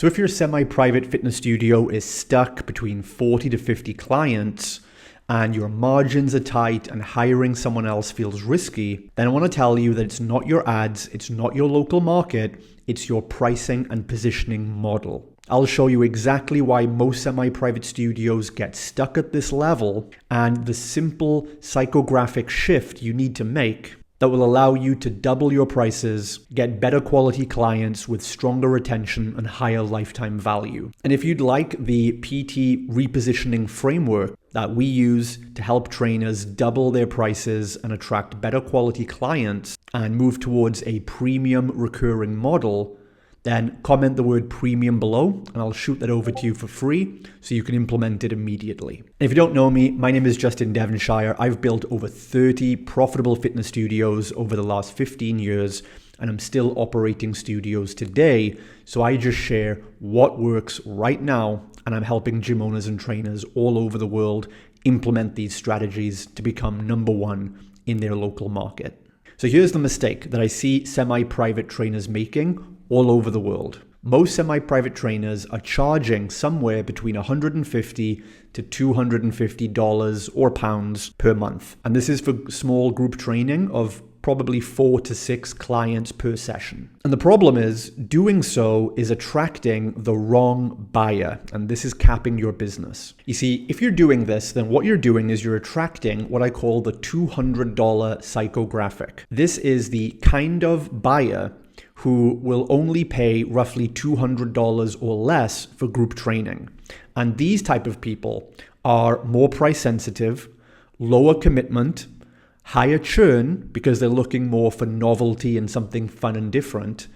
So if your semi-private fitness studio is stuck between 40 to 50 clients and your margins are tight and hiring someone else feels risky, then I want to tell you that it's not your ads, it's not your local market, it's your pricing and positioning model. I'll show you exactly why most semi-private studios get stuck at this level and the simple psychographic shift you need to make that will allow you to double your prices, get better quality clients with stronger retention and higher lifetime value. And if you'd like the PT repositioning framework that we use to help trainers double their prices and attract better quality clients and move towards a premium recurring model, then comment the word premium below and I'll shoot that over to you for free so you can implement it immediately. And if you don't know me, my name is Justin Devonshire. I've built over 30 profitable fitness studios over the last 15 years and I'm still operating studios today. So I just share what works right now and I'm helping gym owners and trainers all over the world implement these strategies to become number one in their local market. So here's the mistake that I see semi-private trainers making all over the world. Most semi-private trainers are charging somewhere between $150 to $250 or pounds per month. And this is for small group training of probably 4 to 6 clients per session. And the problem is doing so is attracting the wrong buyer, and this is capping your business. You see, if you're doing this, then what you're doing is you're attracting what I call the $200 psychographic. This is the kind of buyer who will only pay roughly $200 or less for group training. And these type of people are more price sensitive, lower commitment, higher churn because they're looking more for novelty and something fun and different.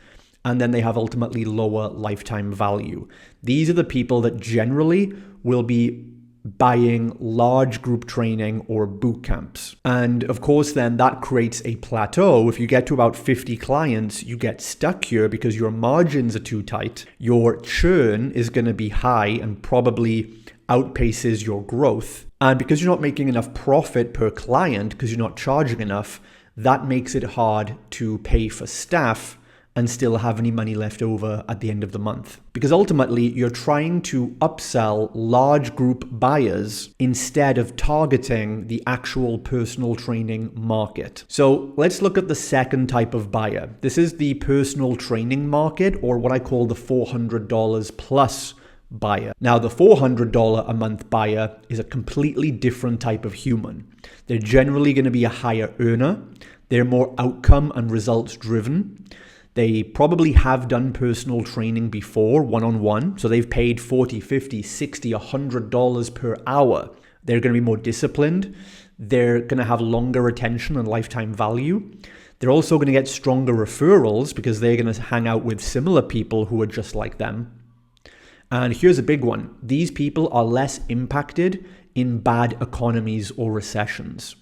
And then they have ultimately lower lifetime value. These are the people that generally will be buying large group training or boot camps. And of course, then that creates a plateau. If you get to about 50 clients, you get stuck here because your margins are too tight. Your churn is going to be high and probably outpaces your growth. And because you're not making enough profit per client, because you're not charging enough, that makes it hard to pay for staff and still have any money left over at the end of the month. Because ultimately, you're trying to upsell large group buyers instead of targeting the actual personal training market. So let's look at the second type of buyer. This is the personal training market, or what I call the $400 plus buyer. Now, the $400 a month buyer is a completely different type of human. They're generally going to be a higher earner. They're more outcome and results driven. They probably have done personal training before, one-on-one. So they've paid $40, $50, $60, $100 per hour. They're going to be more disciplined. They're going to have longer retention and lifetime value. They're also going to get stronger referrals because they're going to hang out with similar people who are just like them. And here's a big one. These people are less impacted in bad economies or recessions.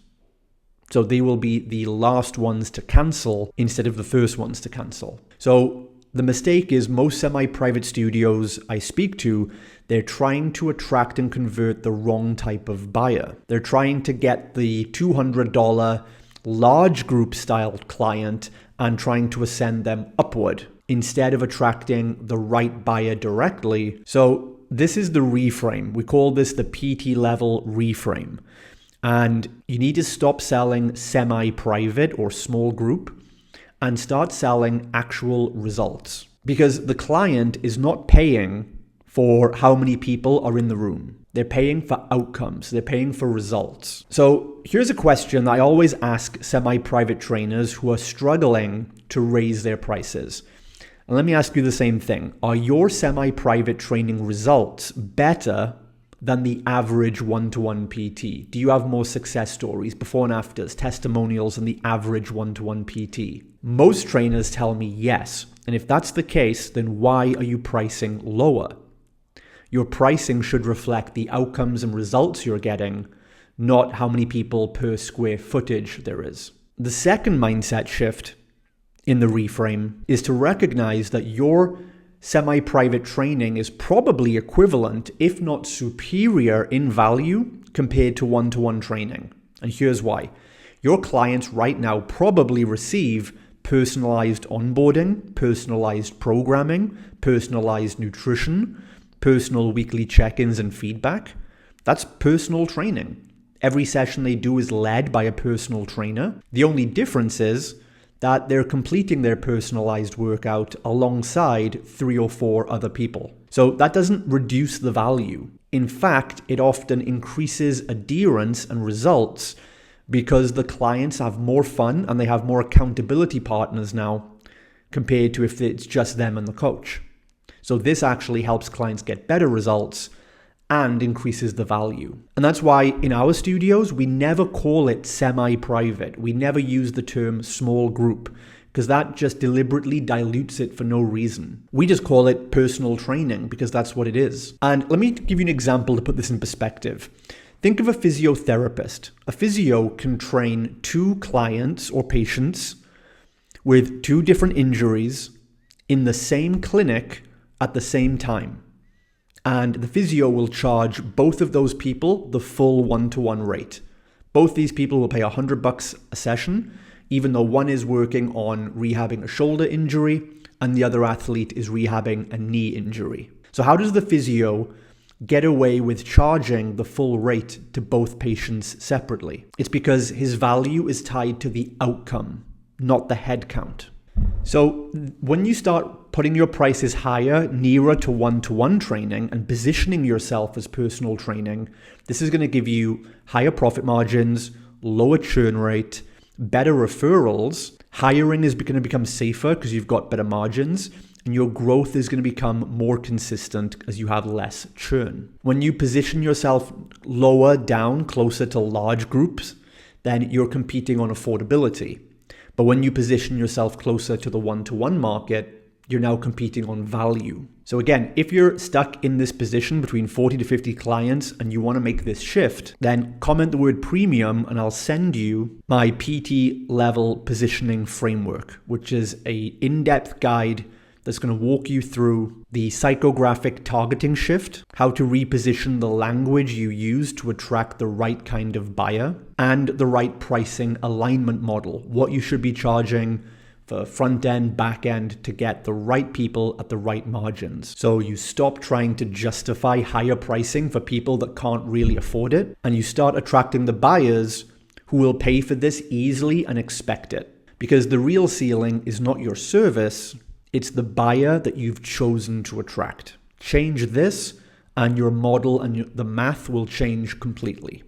So they will be the last ones to cancel instead of the first ones to cancel. So the mistake is most semi-private studios I speak to, they're trying to attract and convert the wrong type of buyer. They're trying to get the $200 large group style client and trying to ascend them upward instead of attracting the right buyer directly. So this is the reframe. We call this the PT level reframe. And you need to stop selling semi-private or small group and start selling actual results. Because the client is not paying for how many people are in the room. They're paying for outcomes. They're paying for results. So here's a question that I always ask semi-private trainers who are struggling to raise their prices. And let me ask you the same thing. Are your semi-private training results better than the average one-to-one PT? Do you have more success stories, before and afters, testimonials than the average one-to-one PT? Most trainers tell me yes. And if that's the case, then why are you pricing lower? Your pricing should reflect the outcomes and results you're getting, not how many people per square footage there is. The second mindset shift in the reframe is to recognize that your semi-private training is probably equivalent, if not superior in value compared to one-to-one training. And here's why. Your clients right now probably receive personalized onboarding, personalized programming, personalized nutrition, personal weekly check-ins and feedback. That's personal training. Every session they do is led by a personal trainer. The only difference is that they're completing their personalized workout alongside 3 or 4 other people. So that doesn't reduce the value. In fact, it often increases adherence and results because the clients have more fun and they have more accountability partners now compared to if it's just them and the coach. So this actually helps clients get better results and increases the value. And that's why in our studios, we never call it semi-private. We never use the term small group because that just deliberately dilutes it for no reason. We just call it personal training because that's what it is. And let me give you an example to put this in perspective. Think of a physiotherapist. A physio can train 2 clients or patients with 2 different injuries in the same clinic at the same time. And the physio will charge both of those people the full 1-to-1 rate. Both these people will pay $100 a session, even though one is working on rehabbing a shoulder injury and the other athlete is rehabbing a knee injury. So how does the physio get away with charging the full rate to both patients separately? It's because his value is tied to the outcome, not the head count. So when you start putting your prices higher, nearer to 1-to-1 training and positioning yourself as personal training, this is going to give you higher profit margins, lower churn rate, better referrals. Hiring is going to become safer because you've got better margins, and your growth is going to become more consistent as you have less churn. When you position yourself lower down, closer to large groups, then you're competing on affordability. But when you position yourself closer to the 1-to-1 market, you're now competing on value. So again, if you're stuck in this position between 40 to 50 clients and you want to make this shift, then comment the word premium and I'll send you my PT level positioning framework, which is an in-depth guide that's going to walk you through the psychographic targeting shift, how to reposition the language you use to attract the right kind of buyer, and the right pricing alignment model, what you should be charging for front end, back end to get the right people at the right margins. So you stop trying to justify higher pricing for people that can't really afford it, and you start attracting the buyers who will pay for this easily and expect it. Because the real ceiling is not your service, it's the buyer that you've chosen to attract. Change this and your model and the math will change completely.